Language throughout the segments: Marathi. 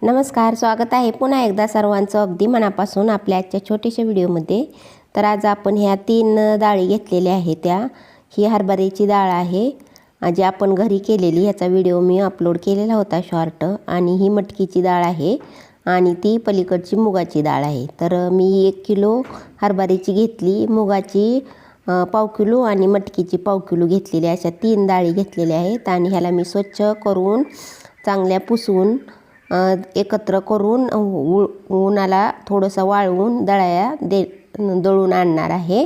नमस्कार, स्वागत आहे पुन्हा एकदा सर्वांचं अगदी मनापासून आपल्या आजच्या छोट्याशा व्हिडिओमध्ये। तर आज आपण ह्या 3 डाळी घेतलेल्या आहेत त्या ही हरभऱ्याची डाळ आहे जी आपण घरी केलेली, ह्याचा व्हिडिओ मी अपलोड केलेला होता शॉर्ट। आणि ही मटकीची डाळ आहे आणि ती पलीकडची मुगाची डाळ आहे। तर मी 1 किलो हरभऱ्याची घेतली, मुगाची पाव किलो आणि मटकीची पाव किलो घेतलेली, अशा 3 डाळी घेतलेल्या आहेत। आणि ह्याला मी स्वच्छ करून चांगल्या पुसून एकत्र करून उन्हाला थोडंसं वाळवून दळून आणणार आहे।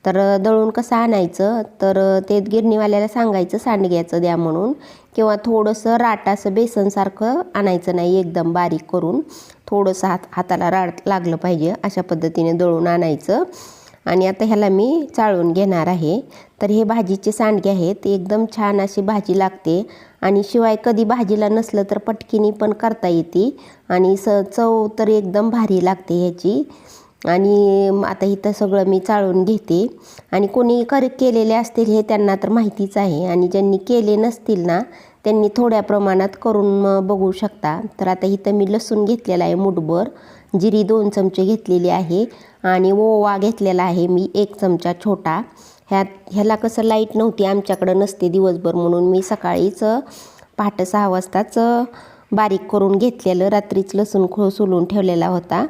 तर दळून कसं आणायचं, तर ते गिरणीवाल्याला सांगायचं सांडग्याचं द्या म्हणून, किंवा थोडंसं राटाचं बेसनसारखं आणायचं नाही, एकदम बारीक करून थोडंसं हाताला राट लागलं पाहिजे अशा पद्धतीने दळून आणायचं। आणि आता ह्याला मी चाळून घेणार आहे। तर हे भाजीचे सांडगे आहेत, एकदम छान अशी भाजी लागते आणि शिवाय कधी भाजीला नसलं तर पटकीनी पण करता येते आणि चव तर एकदम भारी लागते ह्याची। आणि आता इथं सगळं मी चाळून घेते आणि कोणी केलेले असतील हे त्यांना तर माहितीच आहे, आणि ज्यांनी केले नसतील ना त्यांनी थोड्या प्रमाणात करून बघू शकता। तर आता इथं मी लसूण घेतलेला आहे मुठभर, जिरी 2 चमचे घेतलेली आहे आणि ओवा घेतलेला आहे मी 1 चमचा छोटा। ह्याला कसं लाईट नव्हती आमच्याकडं, नसते दिवसभर, म्हणून मी सकाळीच पहाटे 6 वाजताच बारीक करून घेतलेलं, रात्रीच लसूण सोलून ठेवलेला होता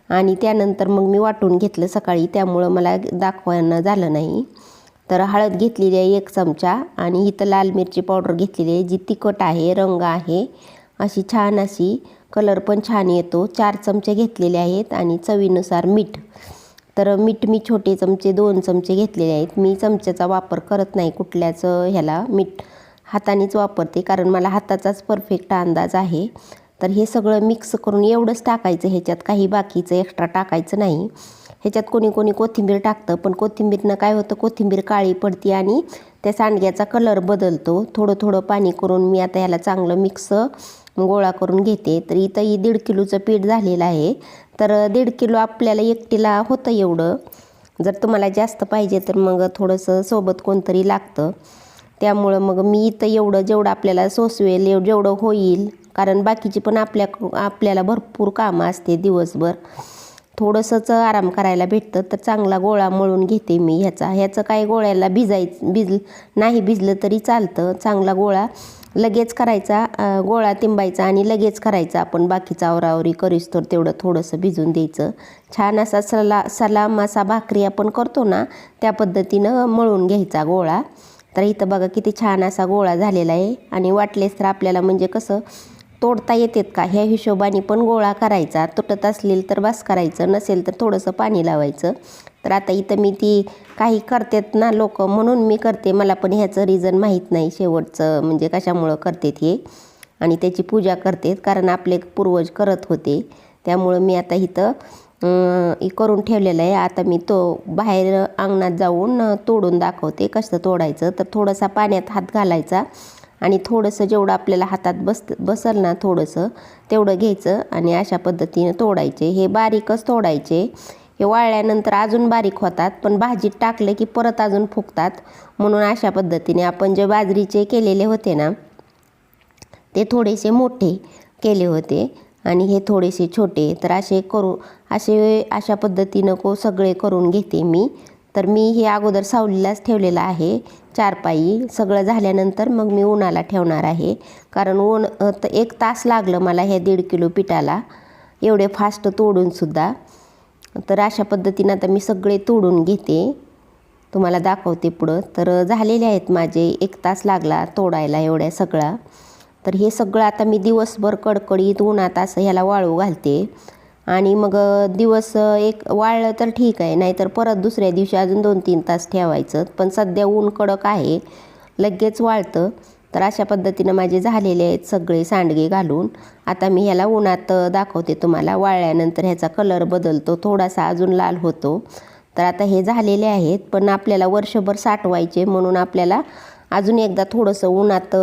आणि त्यानंतर मग मी वाटून घेतलं सकाळी, त्यामुळं मला दाखवायला झालं नाही। तर हळद घेतलेली आहे 1 चमचा आणि इथं लाल मिरची पावडर घेतलेली आहे जी तिखट आहे, रंग आहे अशी छान, अशी कलर पण छान येतो। 4 चमचे घेतलेले आहेत आणि चवीनुसार मीठ। तर मीठ मी छोटे चमचे 2 चमचे घेतलेले आहेत। मी चमच्याचा वापर करत नाही कुठल्याच ह्याला, मीठ हातानेच वापरते कारण मला हाताचाच परफेक्ट अंदाज आहे। तर हे सगळं मिक्स करून एवढंच टाकायचं, ह्याच्यात काही बाकीचं एक्स्ट्रा टाकायचं नाही। ह्याच्यात कोणी कोथिंबीर टाकतं, पण कोथिंबीरनं काय होतं, कोथिंबीर काळी पडते आणि त्या सांडग्याचा कलर बदलतो। थोडं थोडं पाणी करून मी आता ह्याला चांगलं मिक्स गोळा करून घेते। तर इथं ही 1.5 किलोचं पीठ झालेलं आहे। तर 1.5 किलो आपल्याला एकटीला होतं एवढं, जर तुम्हाला जास्त पाहिजे तर मग थोडंसं सोबत कोणतरी लागतं, त्यामुळं मग मी इथं जेवढं आपल्याला सोसवेल जेवढं होईल, कारण बाकीची पण आपल्याला भरपूर कामं असते दिवसभर, थोडंसंच आराम करायला भेटतं। तर चांगला गोळा मळून घेते मी ह्याचं काय गोळ्याला नाही भिजलं तरी चालतं। चांगला गोळा लगेच करायचा, गोळा तिंबायचा आणि लगेच करायचा, आपण बाकीचा आवरावरी करीस तर तेवढं थोडंसं भिजून द्यायचं। छान असा सलाम असा भाकरी आपण करतो ना त्या पद्धतीनं मळून घ्यायचा गोळा। तर इथं बघा किती छान असा गोळा झालेला आहे। आणि वाटलेस तर आपल्याला म्हणजे कसं तोडता येतात का ह्या हिशोबाने पण गोळा करायचा, तुटत असलेल तर बस करायचं, नसेल तर थोडंसं पाणी लावायचं। तर आता इथं मी ती काही करतात ना लोक, म्हणून मी करते, मला पण ह्याचं रिझन माहीत नाही शेवटचं, म्हणजे कशामुळं करतात हे, आणि त्याची पूजा करतात कारण आपले पूर्वज करत होते, त्यामुळं मी आता इथं करून ठेवलेलं आहे। आता मी बाहेर अंगणात जाऊन तोडून दाखवते कसं तोडायचं। तर थोडासा पाण्यात हात घालायचा आणि थोडंसं जेवढं आपल्याला हातात बसल ना थोडंसं तेवढं घ्यायचं आणि अशा पद्धतीने तोडायचे। हे बारीकच तोडायचे, हे वाळल्यानंतर अजून बारीक होतात, पण भाजीत टाकलं की परत अजून फुगतात, म्हणून अशा पद्धतीने आपण जे बाजरीचे केलेले होते ना ते थोडेसे मोठे केले होते आणि हे थोडेसे छोटे। तर अशा पद्धतीनं सगळे करून घेते मी। तर मी हे अगोदर सावलीलाच ठेवलेलं आहे 4 पायी, सगळं झाल्यानंतर मग मी उन्हाला ठेवणार आहे, कारण 1 तास लागलं मला ह्या 1.5 किलो पिठाला, एवढे फास्ट तोडून सुद्धा। तर अशा पद्धतीनं आता मी सगळे तोडून घेते, तुम्हाला दाखवते पुढं। तर झालेले आहेत माझे, 1 तास लागला तोडायला एवढ्या सगळा। तर हे सगळं आता मी दिवसभर कडकडीत उन्हात असं ह्याला वाळू घालते आणि मग दिवस एक वाळलं तर ठीक आहे, नाहीतर परत दुसऱ्या दिवशी अजून 2-3 तास ठेवायचं, पण सध्या ऊन कडक आहे, लगेच वाळतं। तर अशा पद्धतीनं माझे झालेले आहेत सगळे सांडगे घालून। आता मी ह्याला उन्हात दाखवते तुम्हाला, वाळल्यानंतर ह्याचा कलर बदलतो, थोडासा अजून लाल होतो। तर आता हे झालेले आहेत, पण आपल्याला वर्षभर साठवायचे, म्हणून आपल्याला अजून एकदा थोडंसं उन्हात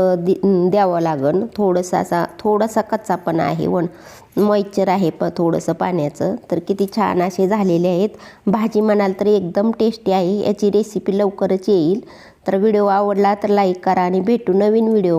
द्यावं लागेल। थोडासा कच्चापणा आहे, मॉइश्चर आहे थोडंसं पाण्याचं। तर किती छान असे झालेले आहेत। भाजी म्हणाल तर एकदम टेस्टी आहे, याची रेसिपी लवकरच येईल। तर व्हिडिओ आवडला तर लाईक करा आणि भेटू नवीन व्हिडिओ।